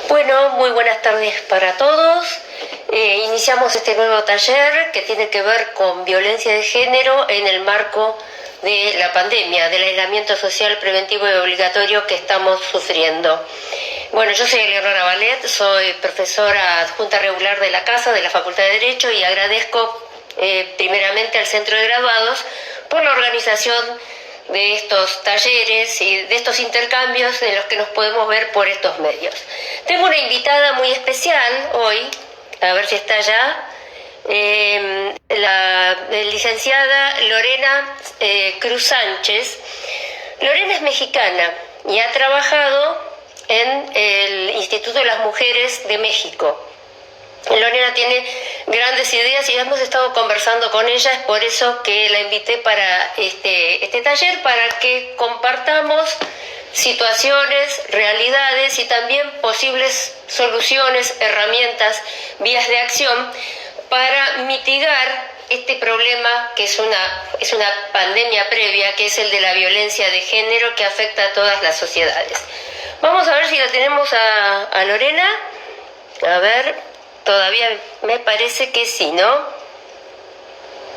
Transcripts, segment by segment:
Bueno, muy buenas tardes para todos. Iniciamos este nuevo taller que tiene que ver con violencia de género en el marco de la pandemia, del aislamiento social preventivo y obligatorio que estamos sufriendo. Bueno, yo soy Eleonora Ballet, soy profesora adjunta regular de la Casa de la Facultad de Derecho y agradezco primeramente al Centro de Graduados por la organización de estos talleres y de estos intercambios en los que nos podemos ver por estos medios. Tengo una invitada muy especial hoy, a ver si está ya, la licenciada Lorena Cruz Sánchez. Lorena es mexicana y ha trabajado en el Instituto de las Mujeres de México. Lorena tiene grandes ideas y hemos estado conversando con ella, es por eso que la invité para este taller, para que compartamos situaciones, realidades y también posibles soluciones, herramientas, vías de acción para mitigar este problema que es una pandemia previa, que es el de la violencia de género que afecta a todas las sociedades. Vamos a ver si la tenemos a Lorena. A ver... Todavía me parece que sí, ¿no?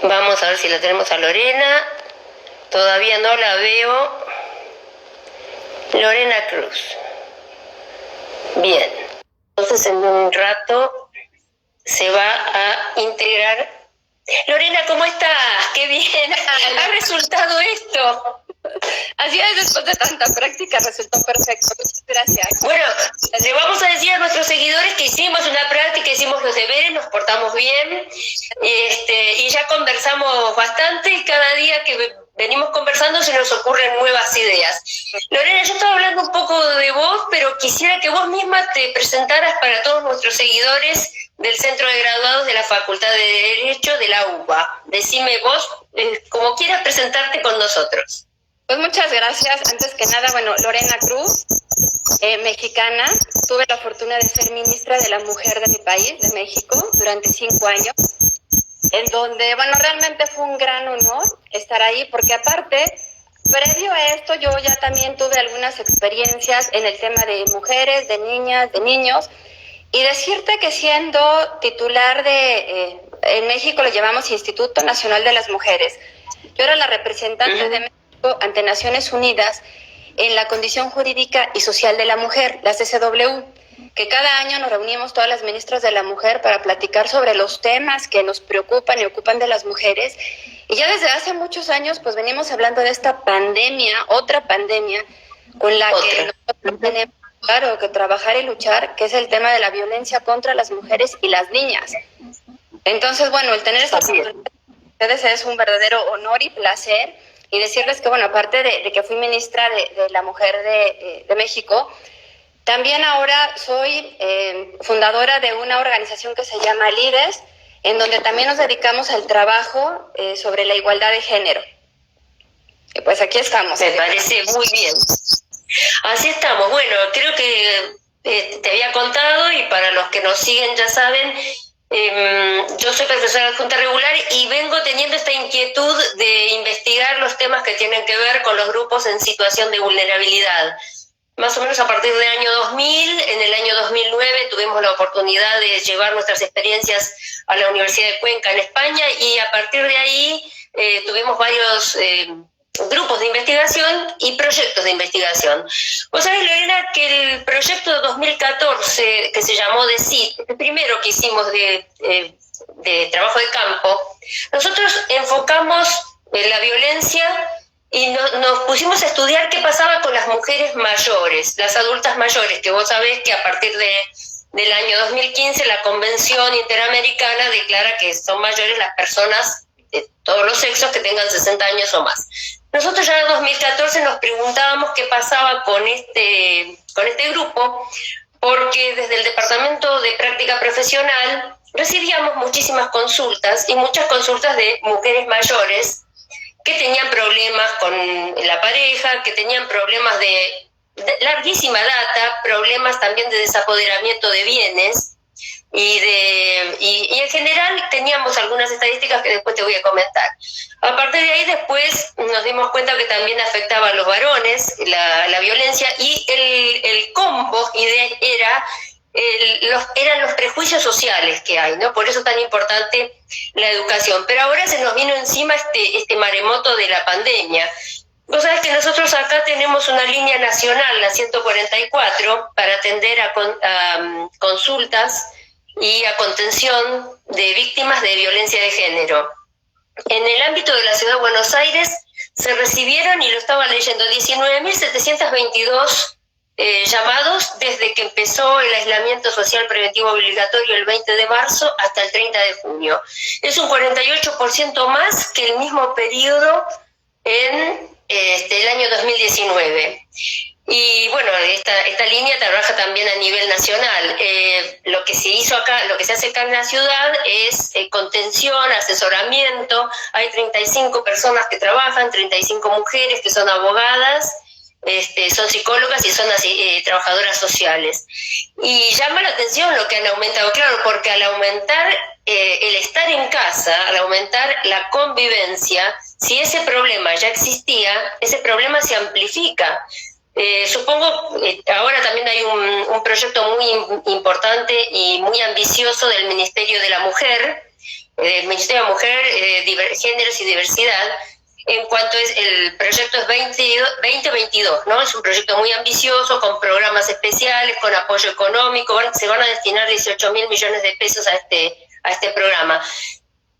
Vamos a ver si la tenemos a Lorena. Todavía no la veo. Lorena Cruz. Bien. Entonces en un rato se va a integrar. Lorena, ¿cómo estás? ¡Qué bien! Ha resultado esto. Así es, después de tanta práctica resultó perfecto. Muchas gracias. Bueno, le vamos a decir a nuestros seguidores que hicimos una práctica, hicimos los deberes, nos portamos bien, y ya conversamos bastante, y cada día que venimos conversando se nos ocurren nuevas ideas. Lorena, yo estaba hablando un poco de vos, pero quisiera que vos misma te presentaras para todos nuestros seguidores del Centro de Graduados de la Facultad de Derecho de la UBA. Decime vos, como quieras presentarte con nosotros. Pues muchas gracias. Antes que nada, Lorena Cruz, mexicana. Tuve la fortuna de ser ministra de la Mujer de mi país, de México, durante 5 años, en donde, realmente fue un gran honor estar ahí, porque aparte, previo a esto, yo ya también tuve algunas experiencias en el tema de mujeres, de niñas, de niños, y decirte que siendo titular en México le llamamos Instituto Nacional de las Mujeres, yo era la representante de México ante Naciones Unidas en la condición jurídica y social de la mujer, la CCW, que cada año nos reunimos todas las ministras de la mujer para platicar sobre los temas que nos preocupan y ocupan de las mujeres. Y ya desde hace muchos años pues venimos hablando de esta pandemia, otra pandemia, con la que nosotros tenemos que trabajar y luchar, que es el tema de la violencia contra las mujeres y las niñas. Entonces, el tener esta oportunidad de ustedes es un verdadero honor y placer. Y decirles que, aparte de que fui ministra de la Mujer de México, también ahora soy fundadora de una organización que se llama LIDES, en donde también nos dedicamos al trabajo sobre la igualdad de género. Y pues aquí estamos. Me parece muy bien. Así estamos. Bueno, creo que te había contado, y para los que nos siguen ya saben, yo soy profesora adjunta regular y vengo teniendo esta inquietud de investigar los temas que tienen que ver con los grupos en situación de vulnerabilidad. Más o menos a partir del año 2000, en el año 2009 tuvimos la oportunidad de llevar nuestras experiencias a la Universidad de Cuenca en España, y a partir de ahí tuvimos varios grupos de investigación y proyectos de investigación. Vos sabés, Lorena, que el proyecto de 2014, que se llamó DECID, el primero que hicimos de trabajo de campo, nosotros enfocamos la violencia y nos pusimos a estudiar qué pasaba con las mujeres mayores, las adultas mayores, que vos sabés que a partir del año 2015 la Convención Interamericana declara que son mayores las personas de todos los sexos que tengan 60 años o más. Nosotros ya en 2014 nos preguntábamos qué pasaba con este grupo, porque desde el Departamento de Práctica Profesional recibíamos muchísimas consultas, y muchas consultas de mujeres mayores que tenían problemas con la pareja, que tenían problemas de larguísima data, problemas también de desapoderamiento de bienes, y en general teníamos algunas estadísticas que después te voy a comentar. A partir de ahí después nos dimos cuenta que también afectaba a los varones la violencia, y el combo era eran los prejuicios sociales que hay, ¿no? Por eso es tan importante la educación. Pero ahora se nos vino encima este maremoto de la pandemia. Vos sabés que nosotros acá tenemos una línea nacional, la 144, para atender a consultas y a contención de víctimas de violencia de género. En el ámbito de la Ciudad de Buenos Aires se recibieron, y lo estaba leyendo, 19.722 llamados desde que empezó el aislamiento social preventivo obligatorio el 20 de marzo hasta el 30 de junio. Es un 48% más que el mismo periodo en el año 2019. Y bueno, esta línea trabaja también a nivel nacional. Lo que se hizo acá, lo que se hace acá en la ciudad es contención, asesoramiento. Hay 35 personas que trabajan, 35 mujeres que son abogadas, son psicólogas y son trabajadoras sociales. Y llama la atención lo que han aumentado, claro, porque al aumentar el estar en casa, al aumentar la convivencia, si ese problema ya existía, ese problema se amplifica. Supongo, ahora también hay un proyecto muy importante y muy ambicioso del Ministerio de la Mujer, Ministerio de la Mujer, Géneros y Diversidad, en cuanto el proyecto es 2022, ¿no? Es un proyecto muy ambicioso, con programas especiales, con apoyo económico. Se van a destinar 18.000 millones de pesos a este programa.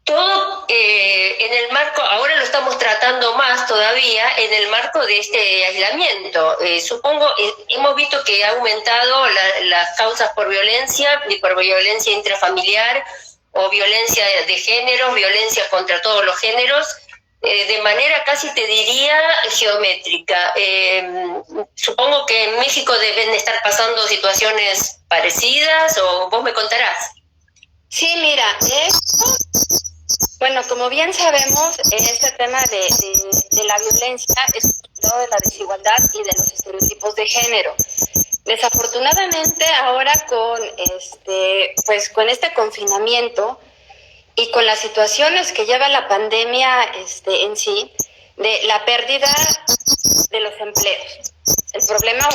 Todo en el marco, ahora lo estamos tratando más todavía en el marco de este aislamiento. Supongo, hemos visto que ha aumentado las causas por violencia y por violencia intrafamiliar o violencia de género, violencia contra todos los géneros, de manera casi te diría geométrica. Supongo que en México deben estar pasando situaciones parecidas, o vos me contarás. Sí, mira, bueno, como bien sabemos, este tema de la violencia es todo de la desigualdad y de los estereotipos de género. Desafortunadamente, ahora con este confinamiento y con las situaciones que lleva la pandemia en sí, de la pérdida de los empleos, el problema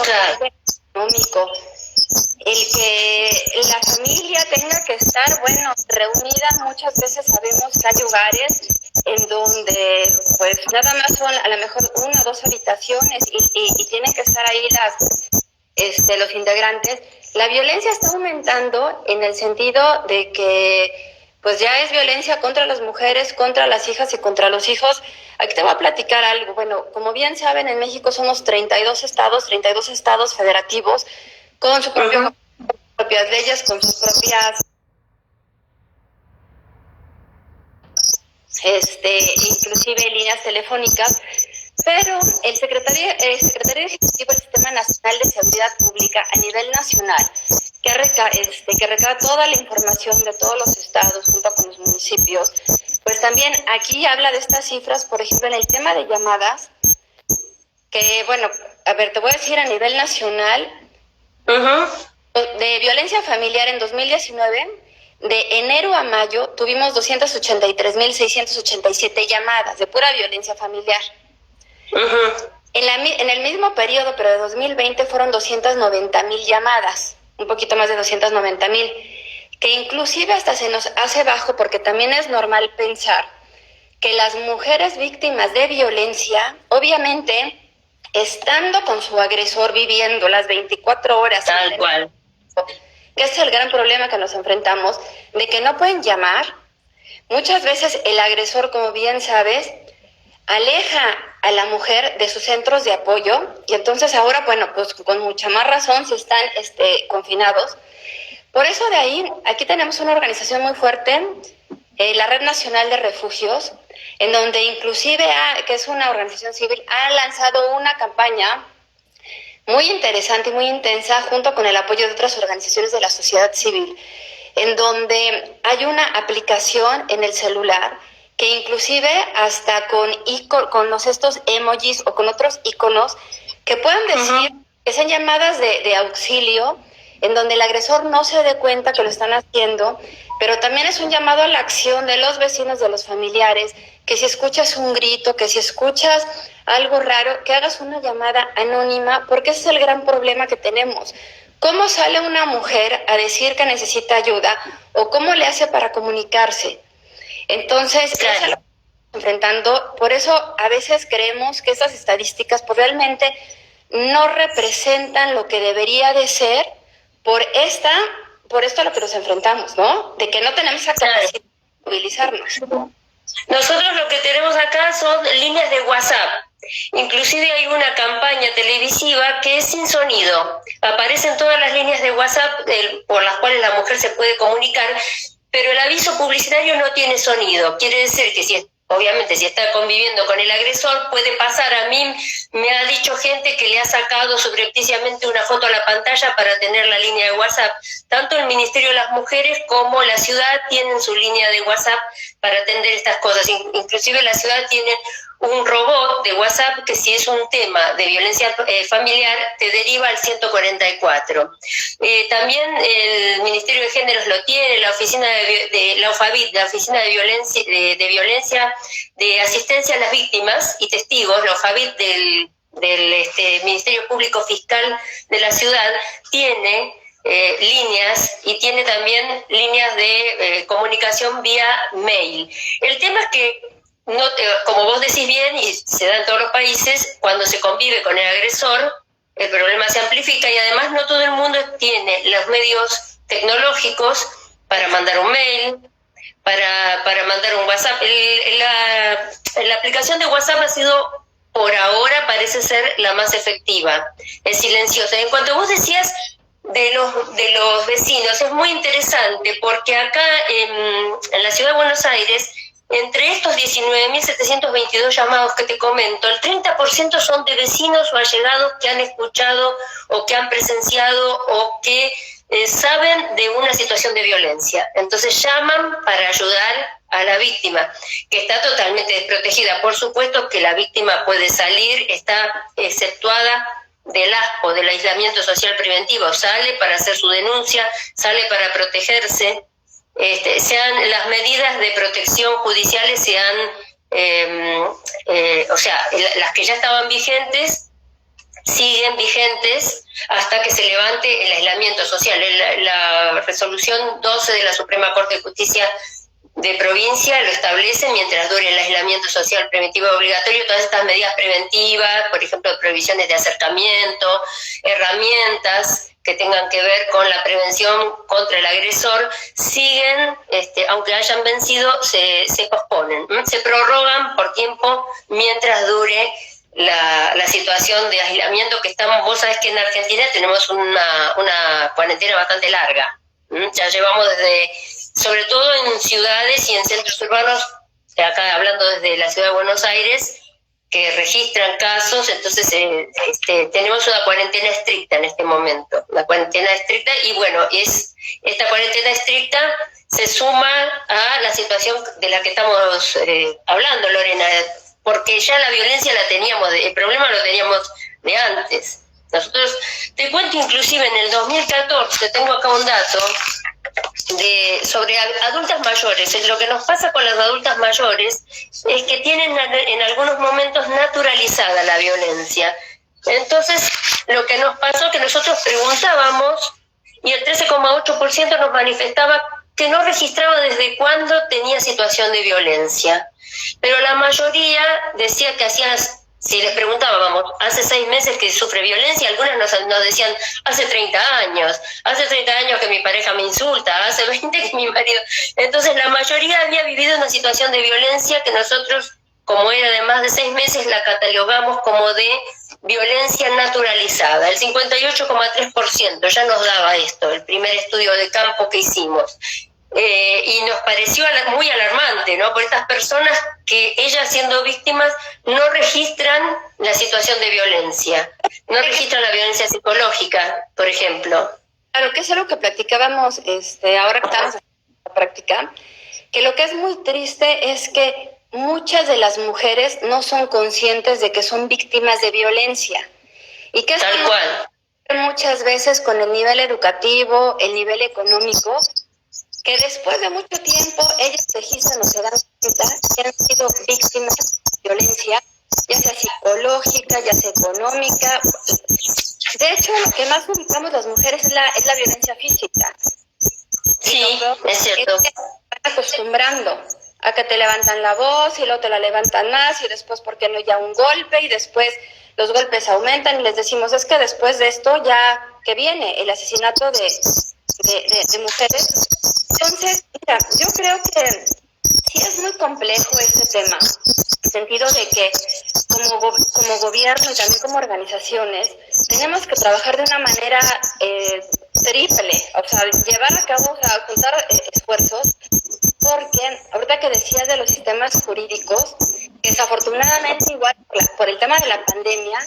económico, el que la familia tenga que estar, reunida. Muchas veces sabemos que hay hogares en donde pues nada más son a lo mejor 1 o 2 habitaciones y tienen que estar ahí los integrantes. La violencia está aumentando en el sentido de que pues ya es violencia contra las mujeres, contra las hijas y contra los hijos. Aquí te voy a platicar algo. Bueno, como bien saben, en México somos 32 estados federativos, con sus propias leyes, con sus propias inclusive líneas telefónicas, pero el secretario ejecutivo del Sistema Nacional de Seguridad Pública a nivel nacional, que recaba toda la información de todos los estados junto con los municipios, pues también aquí habla de estas cifras. Por ejemplo, en el tema de llamadas, que te voy a decir a nivel nacional, de violencia familiar en 2019, de enero a mayo, tuvimos 283.687 llamadas de pura violencia familiar. En el mismo periodo, pero de 2020, fueron 290.000 llamadas, un poquito más de 290.000, que inclusive hasta se nos hace bajo, porque también es normal pensar que las mujeres víctimas de violencia, obviamente, estando con su agresor, viviendo las 24 horas. Tal cual. Que es el gran problema que nos enfrentamos, de que no pueden llamar. Muchas veces el agresor, como bien sabes, aleja a la mujer de sus centros de apoyo, y entonces ahora, pues con mucha más razón, si están confinados. Por eso de ahí, aquí tenemos una organización muy fuerte, la Red Nacional de Refugios, en donde inclusive, que es una organización civil, ha lanzado una campaña muy interesante y muy intensa, junto con el apoyo de otras organizaciones de la sociedad civil, en donde hay una aplicación en el celular que inclusive hasta con estos emojis o con otros iconos que puedan decir que sean llamadas de auxilio, en donde el agresor no se dé cuenta que lo están haciendo, pero también es un llamado a la acción de los vecinos, de los familiares, que si escuchas un grito, que si escuchas algo raro, que hagas una llamada anónima, porque ese es el gran problema que tenemos. ¿Cómo sale una mujer a decir que necesita ayuda o cómo le hace para comunicarse? Entonces, claro, eso es lo que estamos enfrentando. Por eso a veces creemos que esas estadísticas pues, realmente no representan lo que debería de ser por esto a lo que nos enfrentamos, ¿no? De que no tenemos esa capacidad de movilizarnos. Nosotros lo que tenemos acá son líneas de WhatsApp. Inclusive hay una campaña televisiva que es sin sonido. Aparecen todas las líneas de WhatsApp por las cuales la mujer se puede comunicar, pero el aviso publicitario no tiene sonido. Quiere decir que obviamente si está conviviendo con el agresor puede pasar. A mí me ha dicho gente que le ha sacado subrepticiamente una foto a la pantalla para tener la línea de WhatsApp. Tanto el Ministerio de las Mujeres como la ciudad tienen su línea de WhatsApp para atender estas cosas. Inclusive la ciudad tiene un robot de WhatsApp que si es un tema de violencia familiar te deriva al 144. También el Ministerio de Géneros lo tiene, la oficina de la OFAVIT, la oficina de violencia de asistencia a las víctimas y testigos, la OFAVIT del Ministerio Público Fiscal de la ciudad tiene líneas y tiene también líneas de comunicación vía mail. El tema es que como vos decís bien, y se da en todos los países, cuando se convive con el agresor, el problema se amplifica y además no todo el mundo tiene los medios tecnológicos para mandar un mail, para mandar un WhatsApp. La aplicación de WhatsApp ha sido, por ahora, parece ser la más efectiva, es silenciosa. En cuanto vos decías de los vecinos, es muy interesante porque acá en la ciudad de Buenos Aires, entre estos 19.722 llamados que te comento, el 30% son de vecinos o allegados que han escuchado o que han presenciado o que saben de una situación de violencia. Entonces llaman para ayudar a la víctima, que está totalmente desprotegida. Por supuesto que la víctima puede salir, está exceptuada del ASPO, del aislamiento social preventivo, sale para hacer su denuncia, sale para protegerse. Sean las medidas de protección judiciales las que ya estaban vigentes siguen vigentes hasta que se levante el aislamiento social. La resolución 12 de la Suprema Corte de Justicia de provincia lo establece: mientras dure el aislamiento social preventivo obligatorio, todas estas medidas preventivas, por ejemplo, prohibiciones de acercamiento, herramientas que tengan que ver con la prevención contra el agresor, siguen, aunque hayan vencido, se posponen, se prorrogan por tiempo mientras dure la situación de aislamiento que estamos. Vos sabés que en Argentina tenemos una cuarentena bastante larga, ya llevamos sobre todo en ciudades y en centros urbanos, acá hablando desde la ciudad de Buenos Aires, que registran casos. Entonces tenemos una cuarentena estricta en este momento, una cuarentena estricta, y bueno, esta cuarentena estricta se suma a la situación de la que estamos hablando, Lorena, porque ya la violencia la teníamos, el problema lo teníamos de antes. Nosotros, te cuento, inclusive en el 2014, tengo acá un dato sobre adultas mayores. Lo que nos pasa con las adultas mayores es que tienen en algunos momentos naturalizada la violencia. Entonces, lo que nos pasó es que nosotros preguntábamos y el 13,8% nos manifestaba que no registraba desde cuándo tenía situación de violencia. Pero la mayoría decía que si les preguntábamos, hace 6 meses que sufre violencia, algunas nos decían, hace 30 años que mi pareja me insulta, hace 20 que mi marido. Entonces la mayoría había vivido una situación de violencia que nosotros, como era de más de 6 meses, la catalogamos como de violencia naturalizada. El 58,3% ya nos daba esto, el primer estudio de campo que hicimos. Y nos pareció muy alarmante, ¿no? Por estas personas que ellas, siendo víctimas, no registran la situación de violencia, no registran la violencia psicológica, por ejemplo. Claro, que es algo que platicábamos ahora que estamos en la práctica, que lo que es muy triste es que muchas de las mujeres no son conscientes de que son víctimas de violencia. Y que tal cual. Muchas veces con el nivel educativo, el nivel económico, que después de mucho tiempo ellas registran o se dan cuenta que han sido víctimas de violencia, ya sea psicológica, ya sea económica, De hecho, lo que más ubicamos las mujeres es la violencia física. Sí, es cierto. Están acostumbrando a que te levantan la voz y luego te la levantan más y después porque no ya un golpe y después los golpes aumentan y les decimos es que después de esto ya que viene el asesinato de mujeres. Entonces, mira, yo creo que sí es muy complejo este tema, en el sentido de que como gobierno y también como organizaciones tenemos que trabajar de una manera triple, o sea, llevar a cabo, o sea, juntar esfuerzos, porque ahorita que decías de los sistemas jurídicos, desafortunadamente igual por el tema de la pandemia,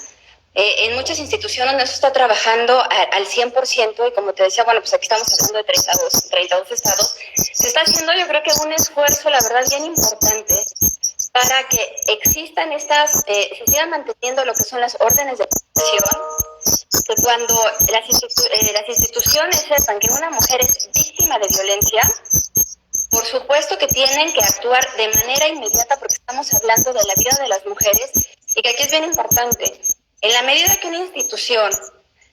en muchas instituciones no se está trabajando al 100% y como te decía, bueno, pues aquí estamos hablando de 32 estados, se está haciendo yo creo que un esfuerzo, la verdad, bien importante para que existan se sigan manteniendo lo que son las órdenes de protección, que cuando las instituciones sepan que una mujer es víctima de violencia, por supuesto que tienen que actuar de manera inmediata porque estamos hablando de la vida de las mujeres y que aquí es bien importante. En la medida que una institución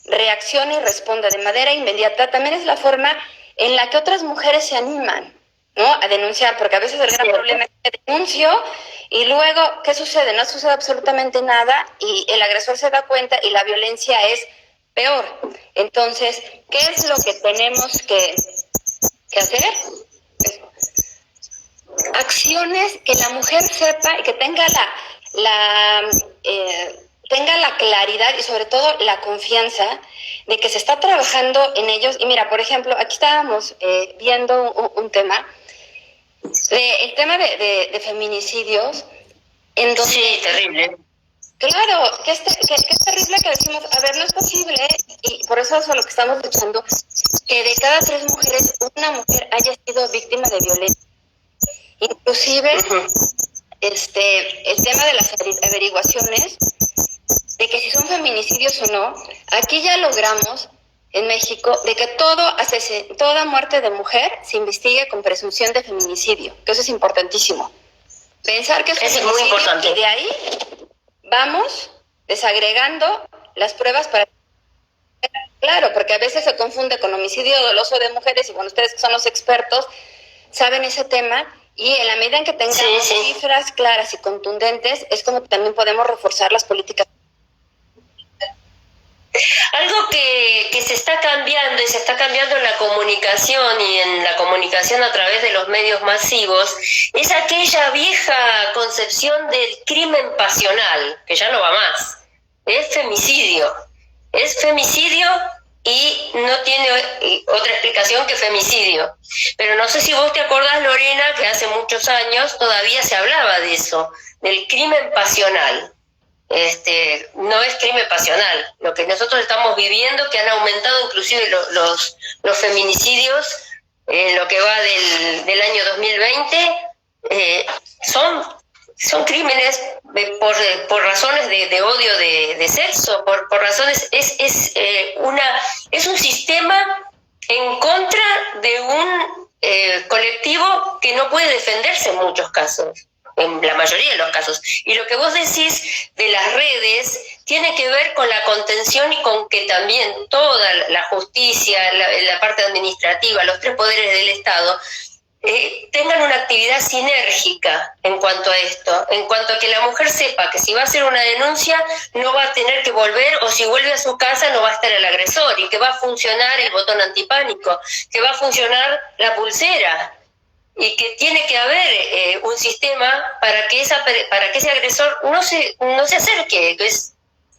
reacciona y responde de manera inmediata, también es la forma en la que otras mujeres se animan, ¿no?, a denunciar, porque a veces el gran problema es que denuncio y luego, ¿qué sucede? No sucede absolutamente nada y el agresor se da cuenta y la violencia es peor. Entonces, ¿qué es lo que tenemos que hacer? Acciones que la mujer sepa y que tenga tenga la claridad y sobre todo la confianza de que se está trabajando en ellos. Y mira, por ejemplo, aquí estábamos viendo un tema, el tema de feminicidios, en donde... Sí, terrible. Claro, que es terrible que decimos, a ver, no es posible, y por eso es a lo que estamos luchando, que de cada 3 mujeres, una mujer haya sido víctima de violencia. Inclusive, el tema de las averiguaciones, de que si son feminicidios o no, aquí ya logramos en México de que toda muerte de mujer se investigue con presunción de feminicidio, que eso es importantísimo. Pensar que es muy importante. Y de ahí vamos desagregando las pruebas para... Claro, porque a veces se confunde con homicidio doloso de mujeres y bueno, ustedes que son los expertos saben ese tema y en la medida en que tengamos cifras claras y contundentes es como que también podemos reforzar las políticas. Algo que se está cambiando y se está cambiando en la comunicación y en la comunicación a través de los medios masivos es aquella vieja concepción del crimen pasional, que ya no va más. Es femicidio y no tiene otra explicación que femicidio. Pero no sé si vos te acordás, Lorena, que hace muchos años todavía se hablaba de eso, del crimen pasional. No es crimen pasional. Lo que nosotros estamos viviendo, que han aumentado inclusive los feminicidios en lo que va del año 2020, son crímenes por razones de odio de sexo, por razones es un sistema en contra de un colectivo que no puede defenderse en muchos casos, en la mayoría de los casos. Y lo que vos decís de las redes tiene que ver con la contención y con que también toda la justicia, la parte administrativa, los 3 poderes del Estado tengan una actividad sinérgica en cuanto a esto, en cuanto a que la mujer sepa que si va a hacer una denuncia no va a tener que volver, o si vuelve a su casa no va a estar el agresor, y que va a funcionar el botón antipánico, que va a funcionar la pulsera, y que tiene que haber un sistema para que ese agresor no se acerque, que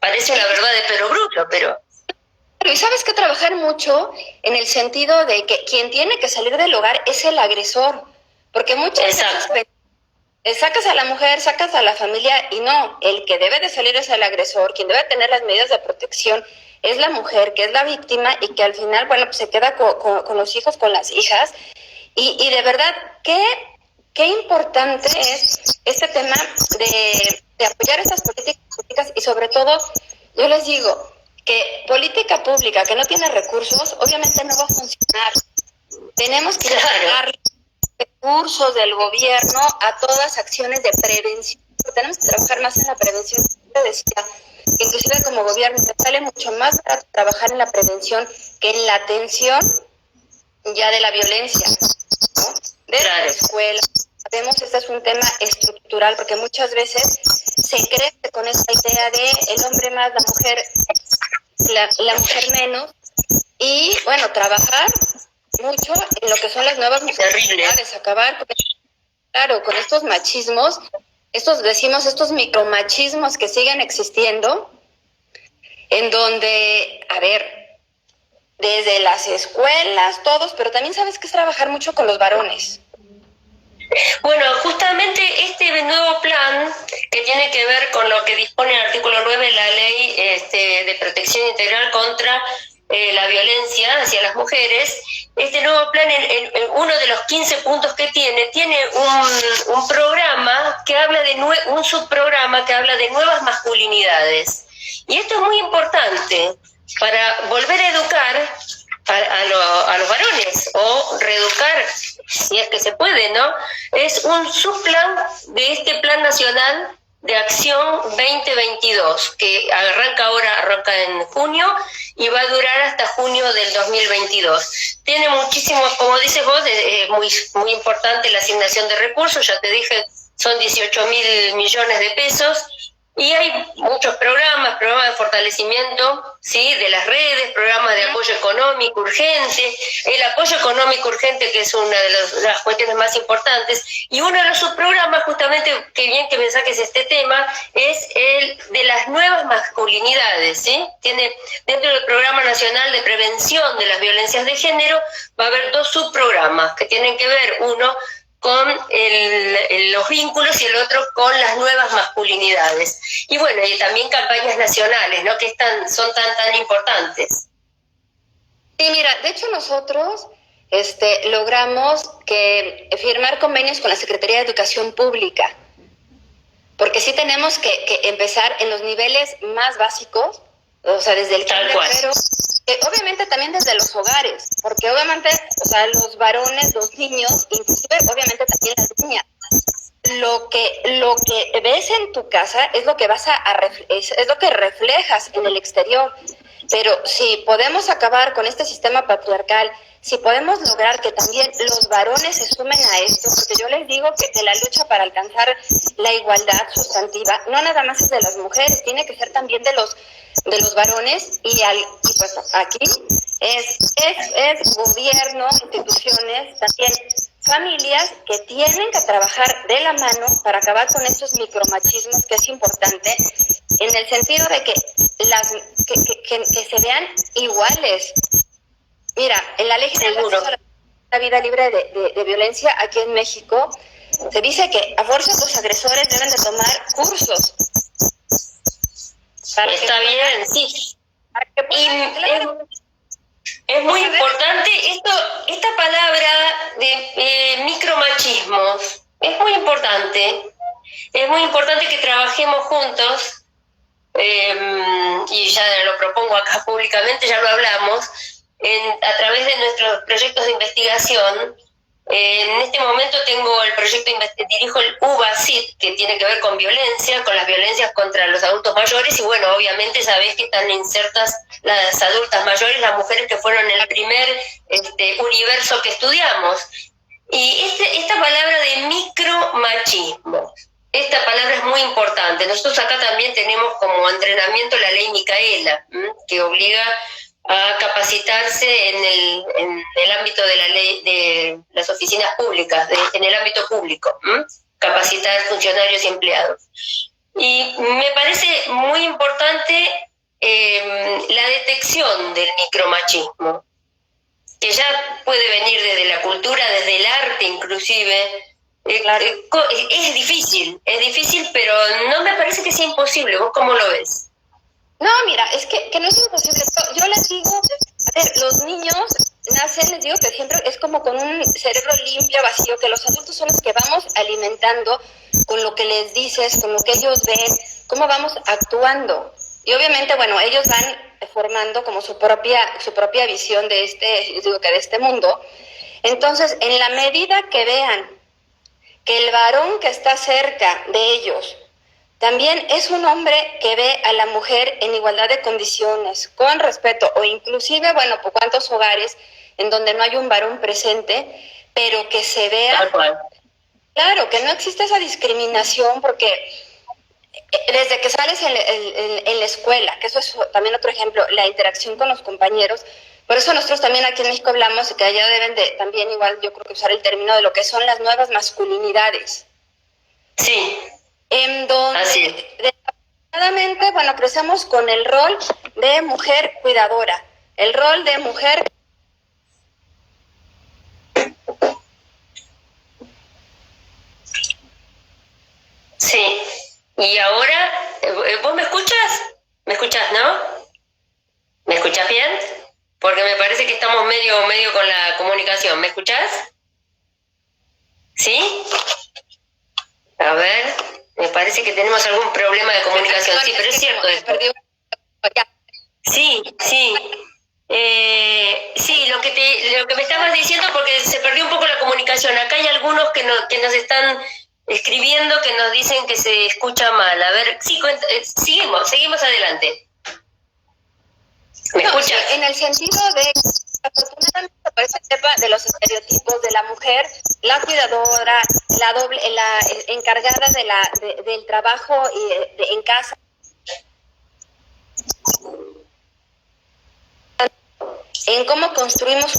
parece una verdad de perogrullo, pero... Y sabes que trabajar mucho en el sentido de que quien tiene que salir del hogar es el agresor, porque muchas veces sacas a la mujer, sacas a la familia y no, el que debe de salir es el agresor, quien debe tener las medidas de protección es la mujer, que es la víctima y que al final, bueno, pues se queda con los hijos, con las hijas. Y de verdad, qué importante es este tema de apoyar estas políticas y sobre todo, yo les digo, que política pública que no tiene recursos, obviamente no va a funcionar. Tenemos que dar recursos del gobierno a todas acciones de prevención. Tenemos que trabajar más en la prevención. Te decía, que inclusive como gobierno me sale mucho más barato trabajar en la prevención que en la atención ya de la violencia, ¿no? Desde la escuela, sabemos que este es un tema estructural, porque muchas veces se crece con esta idea de el hombre más, la mujer menos, y bueno, trabajar mucho en lo que son las nuevas masculinidades, acabar con, claro, con estos machismos, estos micromachismos que siguen existiendo, en donde, a ver, desde las escuelas, todos, pero también sabes que es trabajar mucho con los varones. Bueno, justamente este nuevo plan, que tiene que ver con lo que dispone el artículo 9 de la Ley de Protección Integral contra la violencia hacia las mujeres, este nuevo plan, en uno de los 15 puntos que tiene un programa que habla de un subprograma que habla de nuevas masculinidades. Y esto es muy importante para volver a educar a los varones, o reeducar, si es que se puede, ¿no? Es un subplan de este Plan Nacional de Acción 2022, que arranca en junio y va a durar hasta junio del 2022. Tiene muchísimos, como dices vos, muy, muy importante la asignación de recursos, ya te dije, son 18.000 millones de pesos, y hay muchos programas de fortalecimiento, ¿sí?, de las redes, programas de apoyo económico urgente, el apoyo económico urgente, que es una de las cuestiones más importantes, y uno de los subprogramas, justamente, que bien que me saques este tema, es el de las nuevas masculinidades, ¿sí? Tiene, dentro del Programa Nacional de Prevención de las Violencias de Género, va a haber dos subprogramas que tienen que ver, uno con los vínculos y el otro con las nuevas masculinidades. Y bueno, y también campañas nacionales, ¿no?, que son tan importantes. Sí, mira, de hecho nosotros logramos firmar convenios con la Secretaría de Educación Pública, porque sí tenemos que empezar en los niveles más básicos, o sea, desde el kinder, pero obviamente también desde los hogares, porque obviamente, o sea, los varones, los niños, inclusive obviamente también las niñas, lo que ves en tu casa es lo que es lo que reflejas en el exterior. Pero si podemos acabar con este sistema patriarcal, si podemos lograr que también los varones se sumen a esto, porque yo les digo que la lucha para alcanzar la igualdad sustantiva no nada más es de las mujeres, tiene que ser también de los varones, y pues aquí es gobierno, instituciones, también familias que tienen que trabajar de la mano para acabar con estos micromachismos, que es importante, en el sentido de que que se vean iguales. Mira, en la Ley General de la Vida Libre de Violencia aquí en México se dice que a fuerza los agresores deben de tomar cursos. Está bien, sí. Es muy importante esta palabra de micromachismos. Es muy importante. Es muy importante que trabajemos juntos, y ya lo propongo acá públicamente, ya lo hablamos, a través de nuestros proyectos de investigación. En este momento dirijo el UBACIT, que tiene que ver con violencia, con las violencias contra los adultos mayores, y bueno, obviamente sabés que están insertas las adultas mayores, las mujeres que fueron el primer universo que estudiamos. Y esta palabra de micromachismo, esta palabra es muy importante. Nosotros acá también tenemos como entrenamiento la ley Micaela, que obliga a capacitarse en el ámbito de la ley de las oficinas públicas, en el ámbito público, capacitar funcionarios y empleados. Y me parece muy importante la detección del micromachismo, que ya puede venir desde la cultura, desde el arte inclusive. Es difícil, pero no me parece que sea imposible. ¿Vos cómo lo ves? No, mira, es que no es imposible. Yo les digo, a ver, los niños nacen, les digo que siempre es como con un cerebro limpio, vacío, que los adultos son los que vamos alimentando con lo que les dices, con lo que ellos ven, cómo vamos actuando. Y obviamente, bueno, ellos van formando como su propia visión de este mundo. Entonces, en la medida que vean que el varón que está cerca de ellos también es un hombre que ve a la mujer en igualdad de condiciones, con respeto, o inclusive, bueno, por cuántos hogares en donde no hay un varón presente, pero que se vea, claro, que no existe esa discriminación, porque desde que sales en la escuela, que eso es también otro ejemplo, la interacción con los compañeros. Por eso nosotros también aquí en México hablamos que allá deben de también igual yo creo que usar el término de lo que son las nuevas masculinidades. Sí. En donde desafortunadamente, bueno, crecemos con el rol de mujer cuidadora, el rol de mujer. Sí. Y ahora, ¿vos me escuchas? ¿Me escuchás, no? ¿Me escuchás bien? Porque me parece que estamos medio con la comunicación. ¿Me escuchás? ¿Sí? A ver, me parece que tenemos algún problema de comunicación. Sí, pero es cierto esto. Sí, sí. Sí, lo que me estabas diciendo, porque se perdió un poco la comunicación. Acá hay algunos que nos están escribiendo que nos dicen que se escucha mal. A ver, sí, seguimos adelante. ¿Me escuchas? Sí, en el sentido de, afortunadamente, por ese tema de los estereotipos de la mujer, la cuidadora, la encargada del trabajo en casa, en cómo construimos.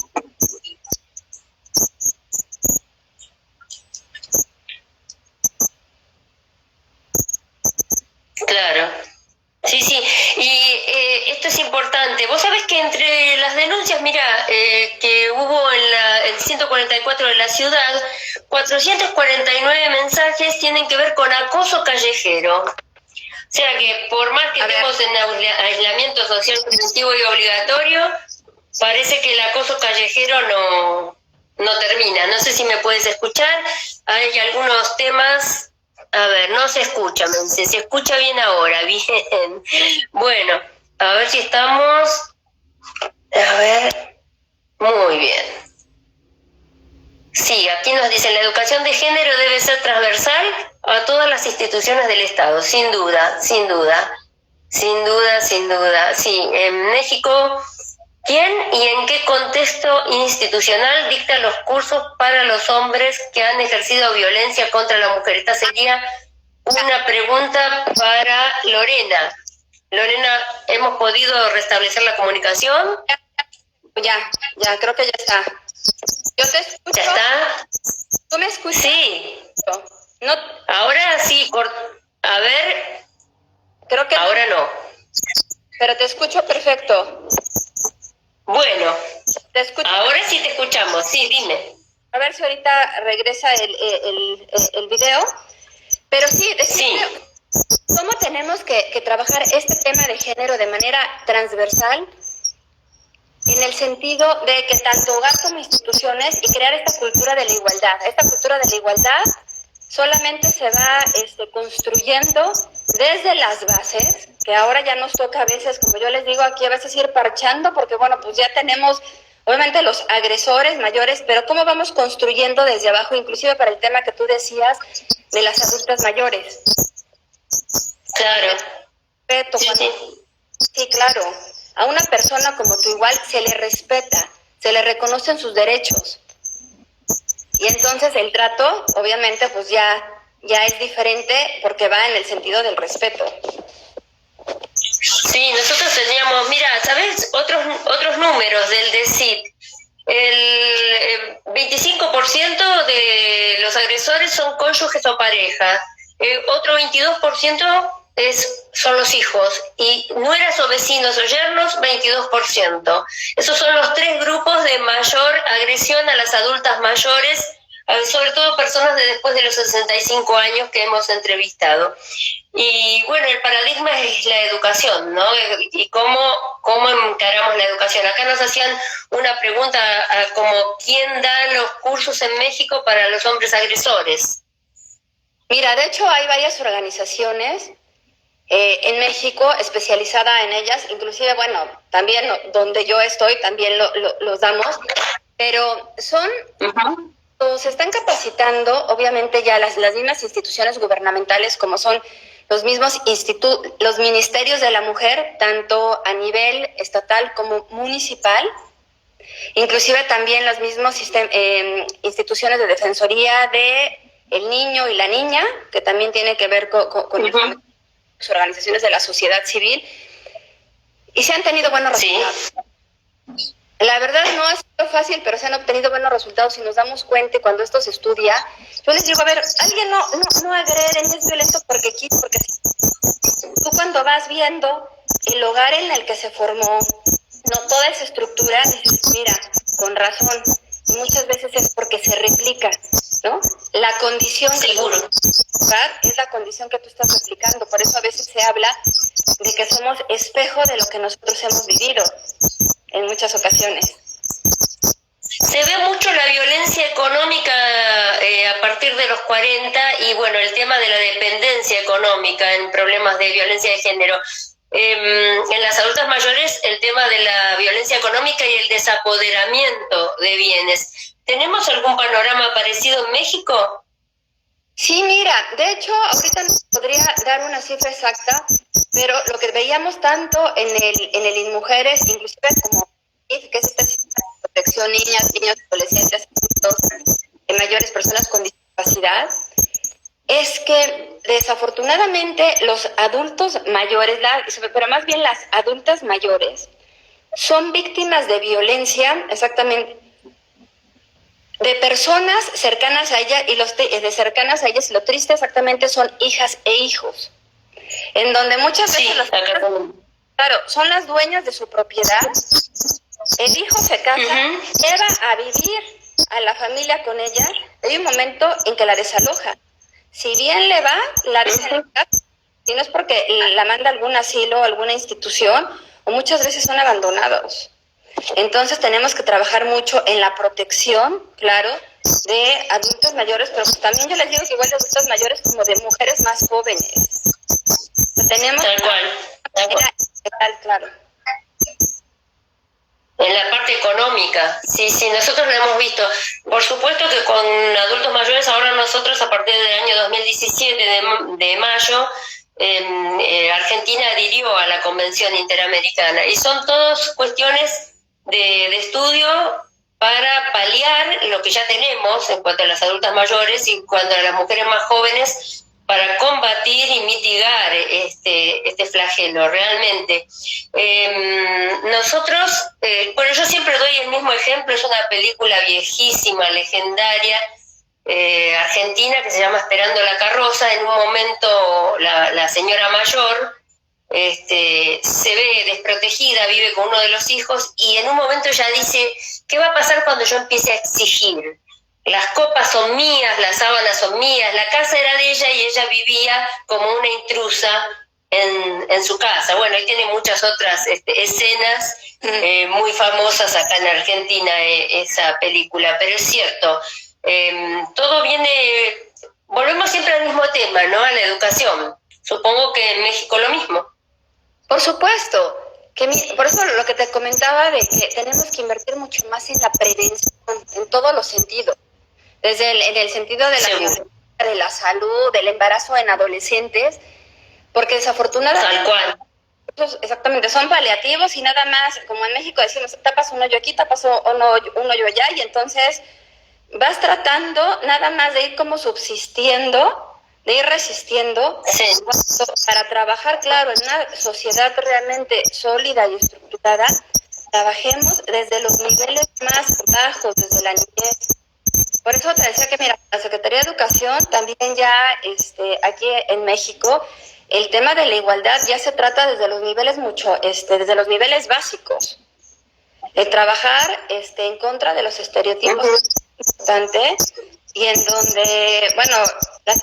Claro. Sí, sí, y esto es importante. Vos sabés que entre las denuncias, mira, que hubo en el 144 de la ciudad, 449 mensajes tienen que ver con acoso callejero. O sea que por más que estemos en aislamiento social preventivo y obligatorio, parece que el acoso callejero no termina. No sé si me puedes escuchar. Hay algunos temas. A ver, no se escucha, me dice. Se escucha bien ahora, bien. Bueno, a ver si estamos. A ver. Muy bien. Sí, aquí nos dicen, la educación de género debe ser transversal a todas las instituciones del Estado, sin duda, sin duda. Sin duda, sin duda. Sí, en México, ¿quién y en qué contexto institucional dicta los cursos para los hombres que han ejercido violencia contra la mujer? Esta sería una pregunta para Lorena. Lorena, ¿hemos podido restablecer la comunicación? Ya, creo que ya está. Yo te escucho. ¿Ya está? ¿Tú me escuchas? Sí. No. Ahora sí, a ver. Creo que ahora no. Pero te escucho perfecto. Bueno, te escucho. Ahora sí te escuchamos, sí, dime. A ver si ahorita regresa el video. Pero sí, decirte cómo tenemos que trabajar este tema de género de manera transversal, en el sentido de que tanto hogar como instituciones, y crear esta cultura de la igualdad. Esta cultura de la igualdad solamente se va construyendo desde las bases, que ahora ya nos toca a veces, como yo les digo aquí, a veces ir parchando, porque bueno, pues ya tenemos obviamente los agresores mayores, pero cómo vamos construyendo desde abajo, inclusive para el tema que tú decías de las adultas mayores. Claro. Sí, claro. A una persona como tú igual se le respeta, se le reconocen sus derechos. Y entonces el trato, obviamente, pues ya es diferente porque va en el sentido del respeto. Sí, nosotros teníamos, mira, ¿sabes? Otros números del DECID. El 25% de los agresores son cónyuges o pareja. Otro 22% son los hijos. Y nueras o vecinos o yernos, 22%. Esos son los tres grupos de mayor agresión a las adultas mayores, sobre todo personas de después de los 65 años que hemos entrevistado. Y bueno, el paradigma es la educación, ¿no? Y cómo encaramos la educación. Acá nos hacían una pregunta como ¿quién da los cursos en México para los hombres agresores? Mira, de hecho hay varias organizaciones en México especializada en ellas, inclusive, bueno, también donde yo estoy también los damos, pero son... Se están capacitando, obviamente, ya las mismas instituciones gubernamentales como son los mismos los ministerios de la mujer, tanto a nivel estatal como municipal, inclusive también las mismas instituciones de defensoría de el niño y la niña, que también tiene que ver con las organizaciones de la sociedad civil, y se han tenido buenos resultados. La verdad no es fácil, pero se han obtenido buenos resultados y nos damos cuenta cuando esto se estudia. Yo les digo, a ver, alguien no agrede, no es violento porque quiere, porque sí. Tú cuando vas viendo el hogar en el que se formó, no toda esa estructura, dices, mira, con razón, muchas veces es porque se replica, ¿no? La condición seguro es la condición que tú estás replicando, por eso a veces se habla de que somos espejo de lo que nosotros hemos vivido en muchas ocasiones. Se ve mucho la violencia económica a partir de los 40 y bueno, el tema de la dependencia económica en problemas de violencia de género. En las adultas mayores el tema de la violencia económica y el desapoderamiento de bienes. ¿Tenemos algún panorama parecido en México? Sí, mira, de hecho ahorita no podría dar una cifra exacta, pero lo que veíamos tanto en el INMujeres, inclusive como que es esta protección niñas, niños, adolescentes, adultos, mayores, personas con discapacidad, es que desafortunadamente los adultos mayores, pero más bien las adultas mayores, son víctimas de violencia, exactamente, de personas cercanas a ella y de cercanas a ellas, lo triste exactamente son hijas e hijos, en donde muchas veces claro, son las dueñas de su propiedad. El hijo se casa, lleva a vivir a la familia con ella, hay un momento en que la desaloja. Si bien le va, la desaloja, si no es porque la manda a algún asilo, alguna institución, o muchas veces son abandonados. Entonces tenemos que trabajar mucho en la protección, claro, de adultos mayores, pero también yo les digo que igual de adultos mayores como de mujeres más jóvenes. Tenemos tal cual. Claro. En la parte económica, sí, nosotros lo hemos visto. Por supuesto que con adultos mayores, ahora nosotros a partir del año 2017, de mayo, Argentina adhirió a la Convención Interamericana y son todas cuestiones de estudio para paliar lo que ya tenemos en cuanto a las adultas mayores y en cuanto a las mujeres más jóvenes, para combatir y mitigar este flagelo realmente. Nosotros, bueno, yo siempre doy el mismo ejemplo, es una película viejísima, legendaria, argentina, que se llama Esperando la carroza. En un momento la señora mayor se ve desprotegida, vive con uno de los hijos y en un momento ella dice, ¿qué va a pasar cuando yo empiece a exigir? Las copas son mías, las sábanas son mías, la casa era de ella y ella vivía como una intrusa en su casa. Bueno, y tiene muchas otras escenas muy famosas acá en Argentina, esa película, pero es cierto, todo viene, volvemos siempre al mismo tema, ¿no? A la educación. Supongo que en México lo mismo. Por supuesto, por eso lo que te comentaba de que tenemos que invertir mucho más en la prevención, en todos los sentidos, en el sentido de de la salud, del embarazo en adolescentes, porque desafortunadamente, tal cual, exactamente, son paliativos y nada más, como en México decimos, tapas un hoyo aquí, tapas un hoyo allá, y entonces vas tratando nada más de ir como subsistiendo, de ir resistiendo, para trabajar, claro, en una sociedad realmente sólida y estructurada. Trabajemos desde los niveles más bajos, desde la niñez. Por eso te decía que, mira, la Secretaría de Educación también ya, aquí en México, el tema de la igualdad ya se trata desde los niveles desde los niveles básicos. El trabajar en contra de los estereotipos es importante, y en donde, bueno, el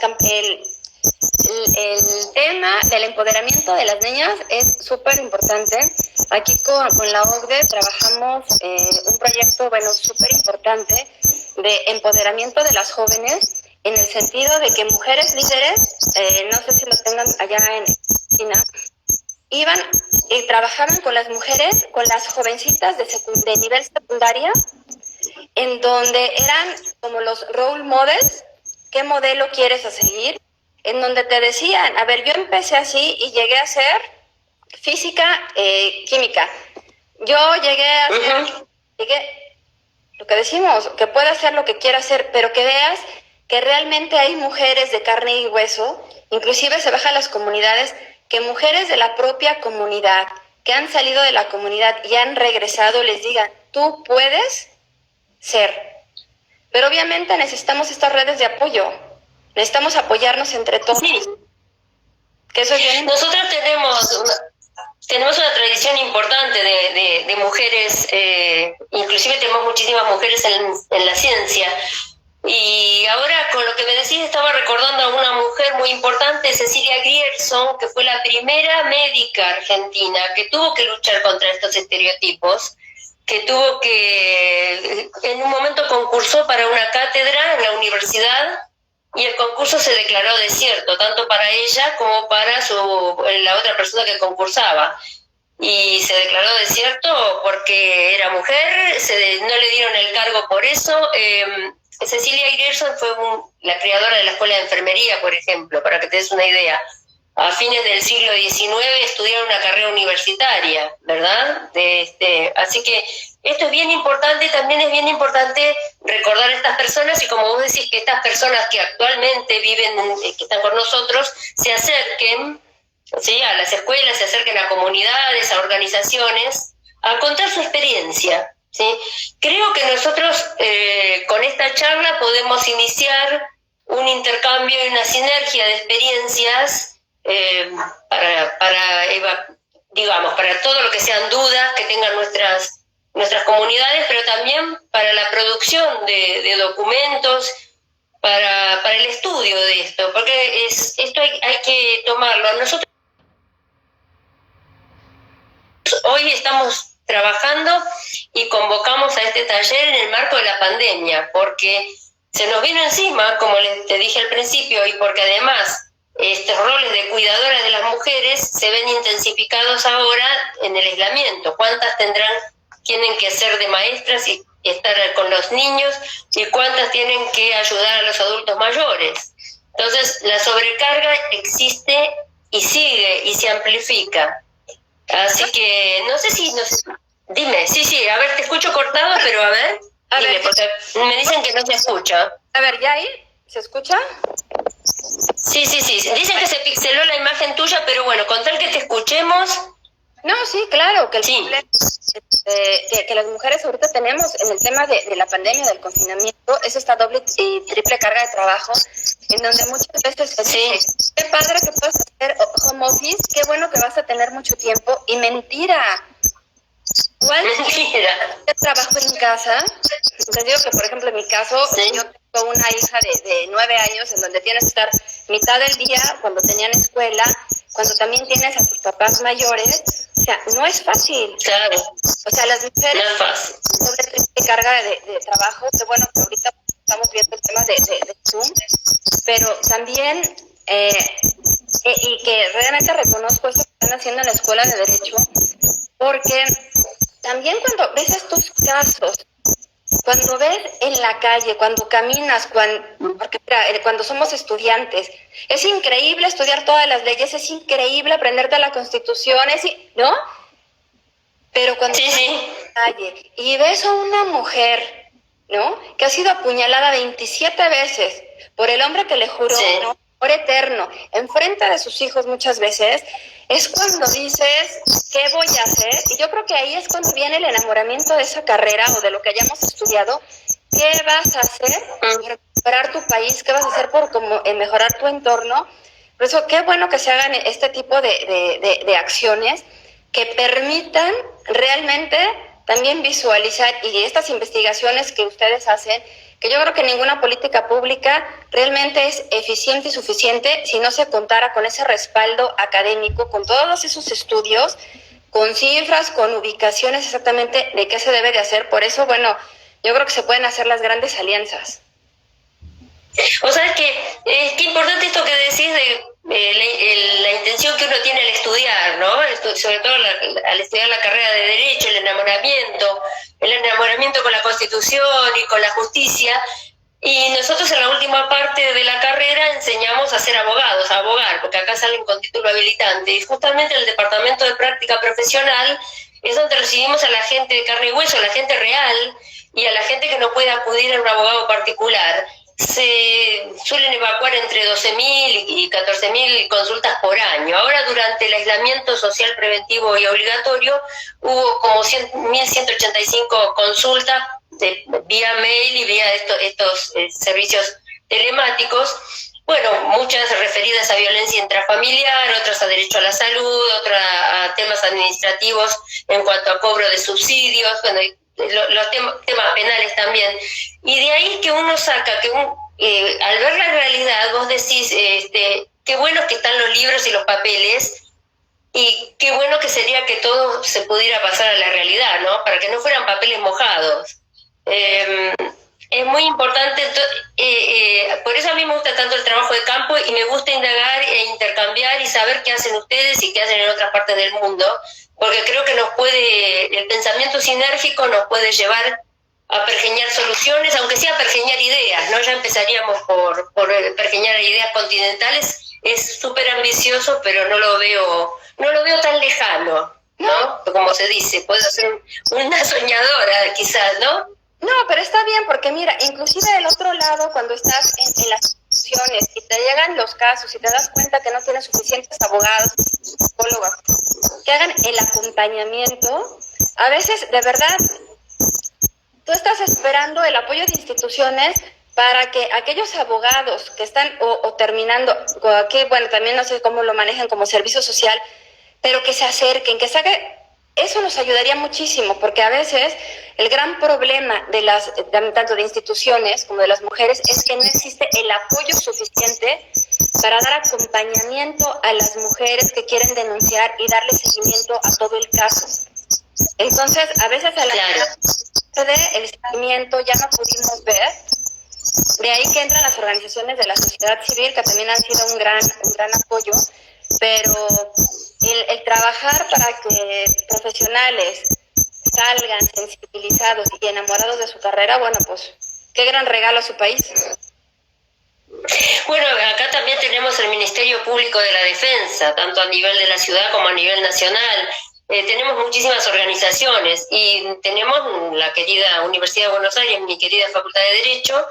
tema del empoderamiento de las niñas es súper importante. Aquí con la OCDE trabajamos un proyecto, bueno, súper importante de empoderamiento de las jóvenes, en el sentido de que mujeres líderes, no sé si lo tengan allá en China, iban y trabajaban con las mujeres, con las jovencitas de nivel secundaria, en donde eran como los role models. ¿Qué modelo quieres seguir? en donde te decían, a ver, yo empecé así y llegué a hacer física, química. Yo llegué a hacer, lo que decimos, que puede hacer lo que quiera hacer, pero que veas que realmente hay mujeres de carne y hueso, inclusive se baja a las comunidades, que mujeres de la propia comunidad, que han salido de la comunidad y han regresado, les digan, tú puedes ser. Pero obviamente necesitamos estas redes de apoyo, necesitamos apoyarnos entre todos. Sí. Que eso es bien. Nosotros tenemos una tradición importante de mujeres, inclusive tenemos muchísimas mujeres en la ciencia. Y ahora con lo que me decís estaba recordando a una mujer muy importante, Cecilia Grierson, que fue la primera médica argentina que tuvo que luchar contra estos estereotipos, que tuvo que, en un momento concursó para una cátedra en la universidad y el concurso se declaró desierto, tanto para ella como para la otra persona que concursaba. Y se declaró desierto porque era mujer, no le dieron el cargo por eso. Cecilia Grierson fue la creadora de la Escuela de Enfermería, por ejemplo, para que te des una idea. A fines del siglo XIX estudiaron una carrera universitaria, ¿verdad? Así que esto es bien importante, también es bien importante recordar a estas personas y como vos decís que estas personas que actualmente viven, que están con nosotros, se acerquen, ¿sí?, a las escuelas, se acerquen a comunidades, a organizaciones, a contar su experiencia, ¿sí? Creo que nosotros con esta charla podemos iniciar un intercambio y una sinergia de experiencias para todo lo que sean dudas que tengan nuestras comunidades, pero también para la producción de documentos, para el estudio de esto, porque esto hay que tomarlo. Nosotros hoy estamos trabajando y convocamos a este taller en el marco de la pandemia, porque se nos vino encima, como te dije al principio, y porque además estos roles de cuidadoras de las mujeres se ven intensificados ahora en el aislamiento. ¿Cuántas tienen que ser de maestras y estar con los niños y cuántas tienen que ayudar a los adultos mayores? Entonces la sobrecarga existe y sigue y se amplifica. Así que no sé si dime, sí, a ver, te escucho cortado, pero a ver, dime, porque me dicen que no se escucha. A ver, ¿ya ahí? ¿Se escucha? Sí, dicen que se pixeló la imagen tuya, pero bueno, con tal que te escuchemos. No, sí, claro, que el problema que las mujeres ahorita tenemos en el tema de la pandemia, del confinamiento, es esta doble y triple carga de trabajo, en donde muchas veces se dice, qué padre que puedes hacer home office, qué bueno que vas a tener mucho tiempo, y mentira. Igual que trabajo en casa, les digo que, por ejemplo, en mi caso, yo tengo una hija de 9 años en donde tienes que estar mitad del día cuando tenían escuela, cuando también tienes a tus papás mayores. O sea, no es fácil. Claro. O sea, las mujeres sobre carga de trabajo, que bueno, que ahorita estamos viendo el tema de Zoom, pero también, y que realmente reconozco esto que están haciendo en la Escuela de Derecho, porque también cuando ves estos casos, cuando ves en la calle, cuando caminas, cuando somos estudiantes, es increíble estudiar todas las leyes, es increíble aprenderte la Constitución, ¿no? Pero cuando estás en la calle y ves a una mujer, ¿no?, que ha sido apuñalada 27 veces por el hombre que le juró, ¿no?, por eterno, enfrente de sus hijos muchas veces, es cuando dices, ¿qué voy a hacer? Y yo creo que ahí es cuando viene el enamoramiento de esa carrera o de lo que hayamos estudiado. ¿Qué vas a hacer para mejorar tu país? ¿Qué vas a hacer por mejorar tu entorno? Por eso, qué bueno que se hagan este tipo de acciones que permitan realmente también visualizar, y estas investigaciones que ustedes hacen, que yo creo que ninguna política pública realmente es eficiente y suficiente si no se contara con ese respaldo académico, con todos esos estudios, con cifras, con ubicaciones exactamente de qué se debe de hacer. Por eso, bueno, yo creo que se pueden hacer las grandes alianzas. O sea, qué importante esto que decís de la intención que uno tiene al estudiar, ¿no? Sobre todo al estudiar la carrera de Derecho, el enamoramiento con la Constitución y con la justicia, Y nosotros en la última parte de la carrera enseñamos a ser abogados, a abogar, porque acá salen con título habilitante. Y justamente en el departamento de práctica profesional es donde recibimos a la gente de carne y hueso, a la gente real y a la gente que no puede acudir a un abogado particular. Se suelen evacuar entre 12.000 y 14.000 consultas por año. Ahora, durante el aislamiento social preventivo y obligatorio, hubo como 1.185 consultas vía mail y vía estos servicios telemáticos. Bueno, muchas referidas a violencia intrafamiliar, otras a derecho a la salud, otras a temas administrativos en cuanto a cobro de subsidios, bueno, los temas penales también. Y de ahí que uno saca que al ver la realidad vos decís, qué buenos que están los libros y los papeles, y qué bueno que sería que todo se pudiera pasar a la realidad, ¿no? Para que no fueran papeles mojados. Es muy importante, por eso a mí me gusta tanto el trabajo de campo y me gusta indagar e intercambiar y saber qué hacen ustedes y qué hacen en otras partes del mundo, porque creo que el pensamiento sinérgico nos puede llevar a pergeñar soluciones, aunque sea pergeñar ideas, ¿no? Ya empezaríamos por pergeñar ideas continentales. Es súper ambicioso, pero no lo veo tan lejano, ¿no? Como se dice, puedo ser una soñadora quizás, ¿no? No, pero está bien, porque mira, inclusive del otro lado, cuando estás en las instituciones y te llegan los casos y te das cuenta que no tienes suficientes abogados, psicólogos, que hagan el acompañamiento, a veces, de verdad, tú estás esperando el apoyo de instituciones para que aquellos abogados que están o terminando, o aquí, bueno, también no sé cómo lo manejan como servicio social, pero que se acerquen, que saquen. Eso nos ayudaría muchísimo, porque a veces el gran problema tanto de instituciones como de las mujeres es que no existe el apoyo suficiente para dar acompañamiento a las mujeres que quieren denunciar y darle seguimiento a todo el caso. Entonces, a veces a la el seguimiento ya no pudimos ver. De ahí que entran las organizaciones de la sociedad civil, que también han sido un gran apoyo, pero el trabajar para que profesionales salgan sensibilizados y enamorados de su carrera, bueno, pues qué gran regalo a su país. Bueno, acá también tenemos el Ministerio Público de la Defensa, tanto a nivel de la ciudad como a nivel nacional. Tenemos muchísimas organizaciones y tenemos la querida Universidad de Buenos Aires, mi querida Facultad de Derecho,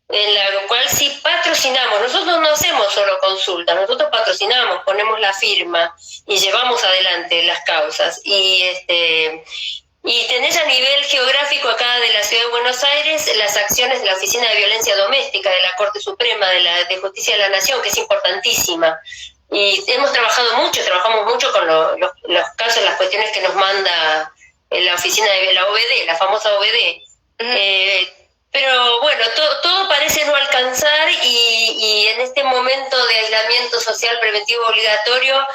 en la cual sí patrocinamos. Nosotros no hacemos solo consultas, nosotros patrocinamos, ponemos la firma y llevamos adelante las causas. Y tenés a nivel geográfico acá de la Ciudad de Buenos Aires las acciones de la Oficina de Violencia Doméstica de la Corte Suprema de Justicia de la Nación, que es importantísima. Y trabajamos mucho con los casos, las cuestiones que nos manda la oficina de la OVD, la famosa OVD. Pero bueno, todo parece no alcanzar y en este momento de aislamiento social preventivo obligatorio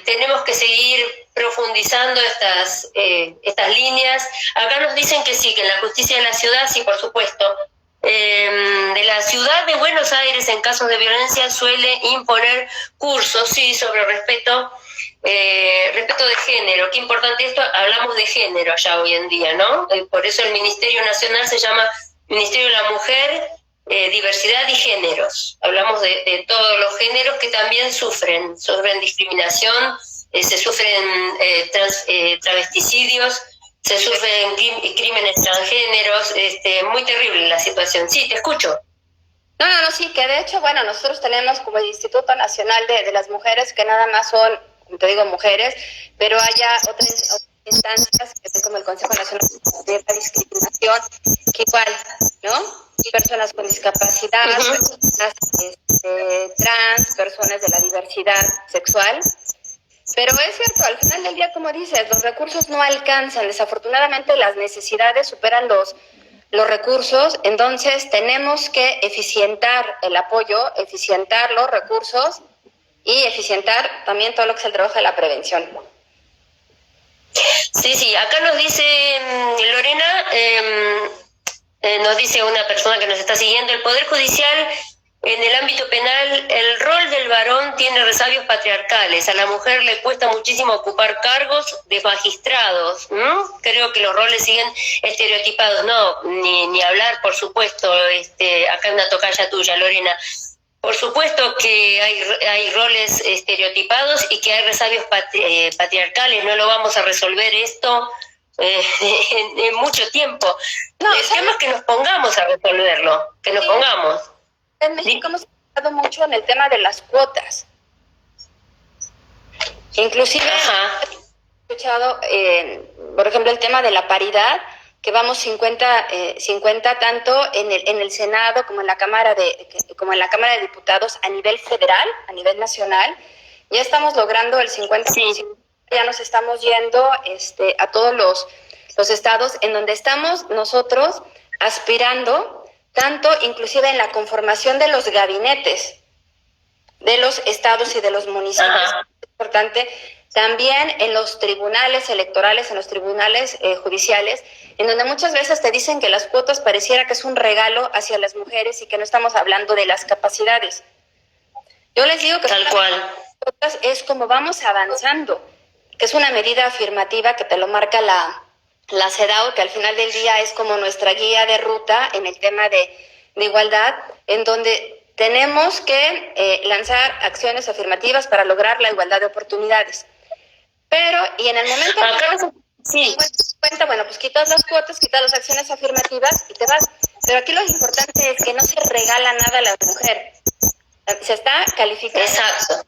tenemos que seguir profundizando estas líneas. Acá nos dicen que sí, que en la justicia de la ciudad, sí, por supuesto. De la ciudad de Buenos Aires en casos de violencia suele imponer cursos, sí, sobre respeto de género. Qué importante esto, hablamos de género ya hoy en día, ¿no? Por eso el Ministerio Nacional se llama Ministerio de la Mujer, Diversidad y Géneros. Hablamos de todos los géneros que también sufren discriminación, se sufren travesticidios, se sufren crímenes transgéneros, muy terrible la situación. Sí, te escucho. No, sí, que de hecho, bueno, nosotros tenemos como el Instituto Nacional de las Mujeres, que nada más son, como te digo, mujeres, pero haya otras instancias, que es como el Consejo Nacional de la Discriminación, que igual, ¿no? Personas con discapacidad, personas trans, personas de la diversidad sexual. Pero es cierto, al final del día, como dices, los recursos no alcanzan. Desafortunadamente, las necesidades superan los recursos. Entonces, tenemos que eficientar el apoyo, eficientar los recursos y eficientar también todo lo que es el trabajo de la prevención. Sí, acá nos dice Lorena, nos dice una persona que nos está siguiendo, el Poder Judicial en el ámbito penal el rol del varón tiene resabios patriarcales. A la mujer le cuesta muchísimo ocupar cargos de magistrados. Creo que los roles siguen estereotipados. No, ni hablar, por supuesto, acá en una tocaya tuya, Lorena. Por supuesto que hay roles estereotipados y que hay resabios patriarcales. No lo vamos a resolver esto en mucho tiempo. No, el tema es que nos pongamos a resolverlo, que nos pongamos. En México hemos hablado mucho en el tema de las cuotas. Inclusive he escuchado, por ejemplo, el tema de la paridad, que vamos 50 tanto en el Senado como en la Cámara de Diputados a nivel federal, a nivel nacional. Ya estamos logrando el 50%. Sí. Ya nos estamos yendo a todos los estados en donde estamos nosotros aspirando, tanto inclusive en la conformación de los gabinetes de los estados y de los municipios. Es importante también en los tribunales electorales, en los tribunales judiciales, en donde muchas veces te dicen que las cuotas pareciera que es un regalo hacia las mujeres y que no estamos hablando de las capacidades. Yo les digo que tal cual. Las cuotas es como vamos avanzando, que es una medida afirmativa que te lo marca la CEDAW, que al final del día es como nuestra guía de ruta en el tema de igualdad, en donde tenemos que lanzar acciones afirmativas para lograr la igualdad de oportunidades. Pero, y en el momento que cuenta, bueno, pues quitas las cuotas, quitas las acciones afirmativas y te vas. Pero aquí lo importante es que no se regala nada a la mujer. Se está calificando. Exacto.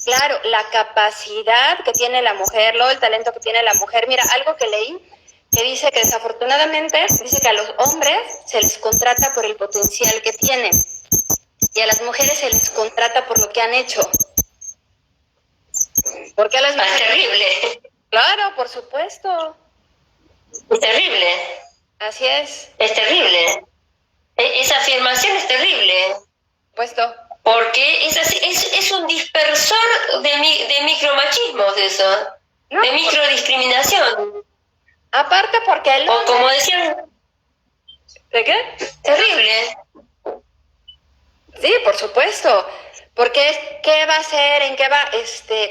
Claro, la capacidad que tiene la mujer, el talento que tiene la mujer. Mira, algo que leí que dice que desafortunadamente dice que a los hombres se les contrata por el potencial que tienen y a las mujeres se les contrata por lo que han hecho. ¿Por qué a las mujeres? Es terrible. Claro, por supuesto. Es terrible. Así es. Es terrible. Esa afirmación es terrible. Puesto. Porque es un dispersor de micromachismos eso, no, de microdiscriminación. Aparte porque el hombre... O como decían... ¿De qué? Terrible. Sí, por supuesto. Porque ¿qué va a hacer? ¿En qué va?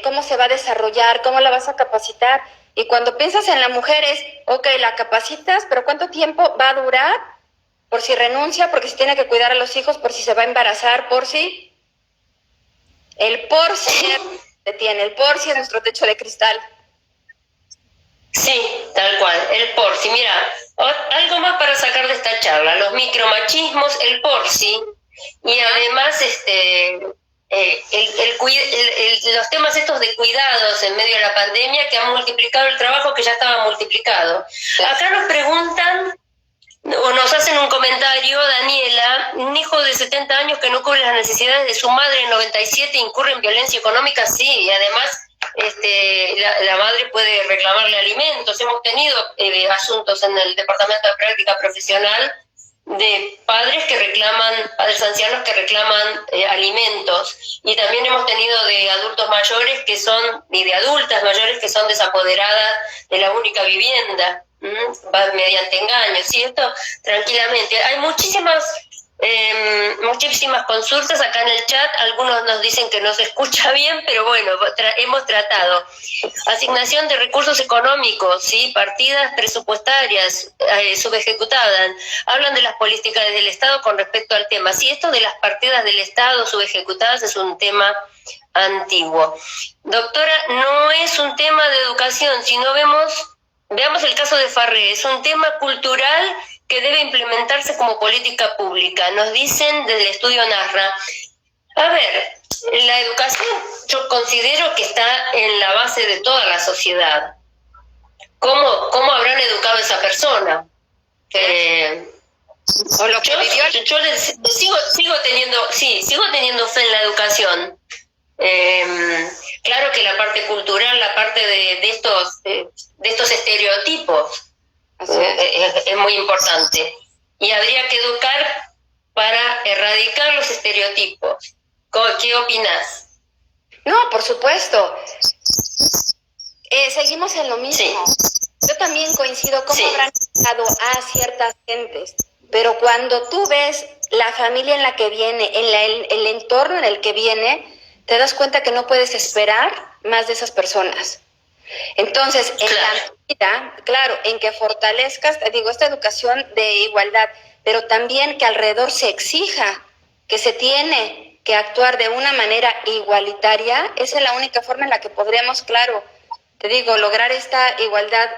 ¿Cómo se va a desarrollar? ¿Cómo la vas a capacitar? Y cuando piensas en la mujer es, ok, la capacitas, pero ¿cuánto tiempo va a durar? Por si renuncia, porque si tiene que cuidar a los hijos, por si se va a embarazar, por si... El por si tiene, el por si es nuestro techo de cristal. Sí, tal cual, el por si. Mira, algo más para sacar de esta charla, los micromachismos, el por si, y además los temas estos de cuidados en medio de la pandemia que han multiplicado el trabajo que ya estaba multiplicado. Acá nos preguntan, o nos hacen un comentario, Daniela, un hijo de 70 años que no cubre las necesidades de su madre en 97 incurre en violencia económica, sí, y además la madre puede reclamarle alimentos. Hemos tenido asuntos en el Departamento de Práctica Profesional de padres ancianos que reclaman alimentos, y también hemos tenido de adultos mayores y de adultas mayores que son desapoderadas de la única vivienda. Mediante engaños, ¿cierto? Tranquilamente. Hay muchísimas consultas acá en el chat. Algunos nos dicen que no se escucha bien, pero bueno, hemos tratado. Asignación de recursos económicos, ¿sí? Partidas presupuestarias subejecutadas. Hablan de las políticas del Estado con respecto al tema. Sí, esto de las partidas del Estado subejecutadas es un tema antiguo. Doctora, no es un tema de educación, sino veamos el caso de Farré, es un tema cultural que debe implementarse como política pública. Nos dicen desde el estudio NASRA. A ver, la educación yo considero que está en la base de toda la sociedad. ¿Cómo habrán educado a esa persona? O lo que yo sigo teniendo fe en la educación. Claro que la parte cultural, la parte de estos estereotipos es muy importante, y habría que educar para erradicar los estereotipos. ¿Qué opinas? No, por supuesto. Seguimos en lo mismo. Sí. Yo también coincido cómo habrán educado a ciertas gentes, pero cuando tú ves la familia en la que viene, el entorno en el que viene, te das cuenta que no puedes esperar más de esas personas. Entonces, en la medida, claro, en que fortalezcas, te digo, esta educación de igualdad, pero también que alrededor se exija que se tiene que actuar de una manera igualitaria, esa es la única forma en la que podremos, claro, te digo, lograr esta igualdad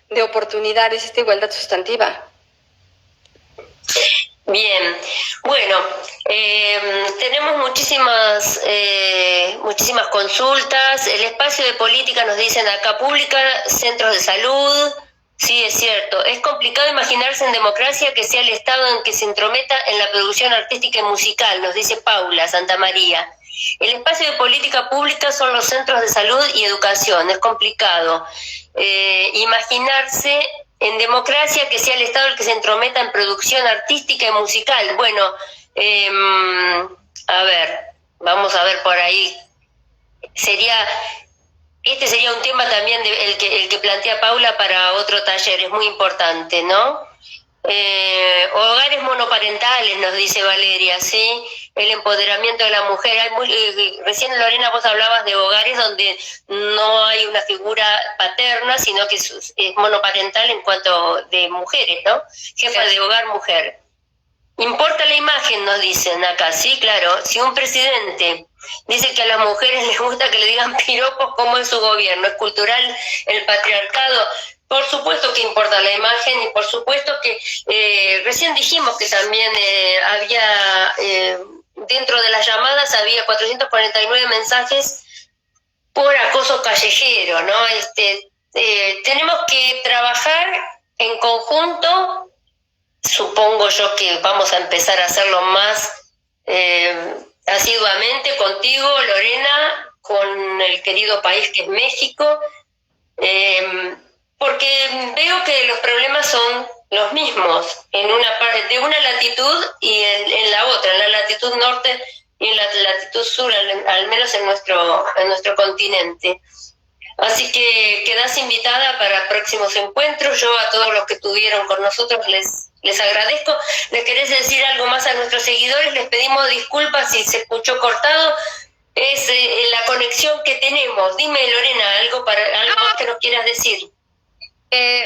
de oportunidades, esta igualdad sustantiva. Bien, bueno, tenemos muchísimas consultas. El espacio de política nos dicen acá, pública, centros de salud. Sí, es cierto. Es complicado imaginarse en democracia que sea el Estado en que se entrometa en la producción artística y musical, nos dice Paula Santamaría. El espacio de política pública son los centros de salud y educación. Es complicado imaginarse en democracia que sea el Estado el que se entrometa en producción artística y musical. Bueno, a ver, vamos a ver por ahí. Este sería un tema también el que plantea Paula para otro taller, es muy importante, ¿no? Hogares monoparentales, nos dice Valeria, ¿sí? El empoderamiento de la mujer. Recién, Lorena, vos hablabas de hogares donde no hay una figura paterna, sino que es monoparental en cuanto de mujeres, ¿no? Jefa de hogar, mujer. Importa la imagen, nos dicen acá, sí, claro. Si un presidente dice que a las mujeres les gusta que le digan piropos, ¿cómo es su gobierno? ¿Es cultural el patriarcado? Por supuesto que importa la imagen y por supuesto que recién dijimos que también había, dentro de las llamadas había 449 mensajes por acoso callejero, ¿no? Tenemos que trabajar en conjunto, supongo yo que vamos a empezar a hacerlo más asiduamente contigo, Lorena, con el querido país que es México, porque veo que los problemas son los mismos en una parte de una latitud y en la otra, en la latitud norte y en la latitud sur, al menos en nuestro continente. Así que quedás invitada para próximos encuentros. Yo a todos los que estuvieron con nosotros les agradezco. ¿Les querés decir algo más a nuestros seguidores? Les pedimos disculpas si se escuchó cortado. Es la conexión que tenemos. Dime, Lorena, algo más que nos quieras decir.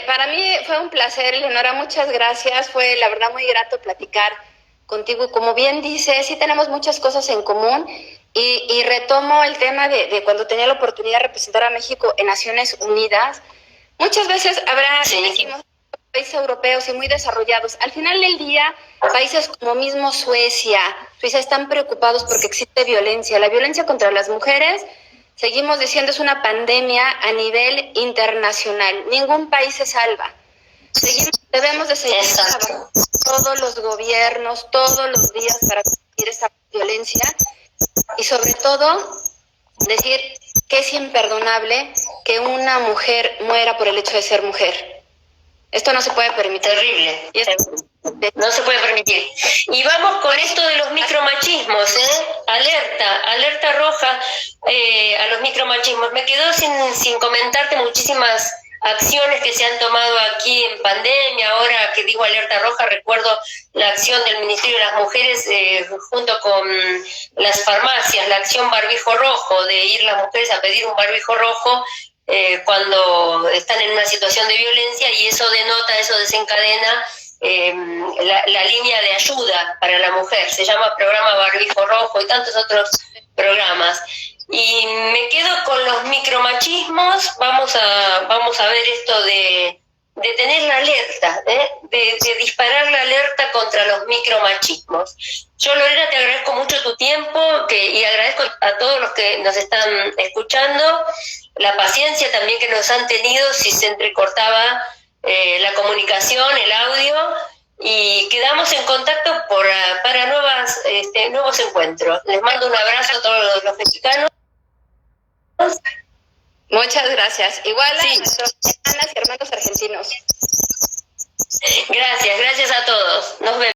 Para mí fue un placer, Leonora, muchas gracias. Fue la verdad muy grato platicar contigo. Como bien dices, sí tenemos muchas cosas en común y retomo el tema de cuando tenía la oportunidad de representar a México en Naciones Unidas. Muchas veces habrá países europeos y muy desarrollados. Al final del día, países como mismo Suecia están preocupados porque existe violencia. La violencia contra las mujeres, seguimos diciendo, es una pandemia a nivel internacional. Ningún país se salva. Debemos de seguir trabajando todos los gobiernos, todos los días para combatir esta violencia y sobre todo decir que es imperdonable que una mujer muera por el hecho de ser mujer. Esto no se puede permitir. Terrible. No se puede permitir. Y vamos con esto de los micromachismos, alerta roja a los micromachismos. Me quedo sin comentarte muchísimas acciones que se han tomado aquí en pandemia. Ahora que digo alerta roja, recuerdo la acción del Ministerio de las Mujeres junto con las farmacias, la acción barbijo rojo, de ir las mujeres a pedir un barbijo rojo cuando están en una situación de violencia, y eso desencadena la línea de ayuda para la mujer. Se llama Programa Barbijo Rojo y tantos otros programas. Y me quedo con los micromachismos. Vamos a ver esto de tener la alerta, de disparar la alerta contra los micromachismos. Yo, Lorena, te agradezco mucho tu tiempo y agradezco a todos los que nos están escuchando la paciencia también que nos han tenido si se entrecortaba la comunicación, el audio, y quedamos en contacto para nuevos encuentros. Les mando un abrazo a todos los mexicanos. Muchas gracias. Igual a nuestros hermanas y hermanos argentinos. Gracias a todos. Nos vemos.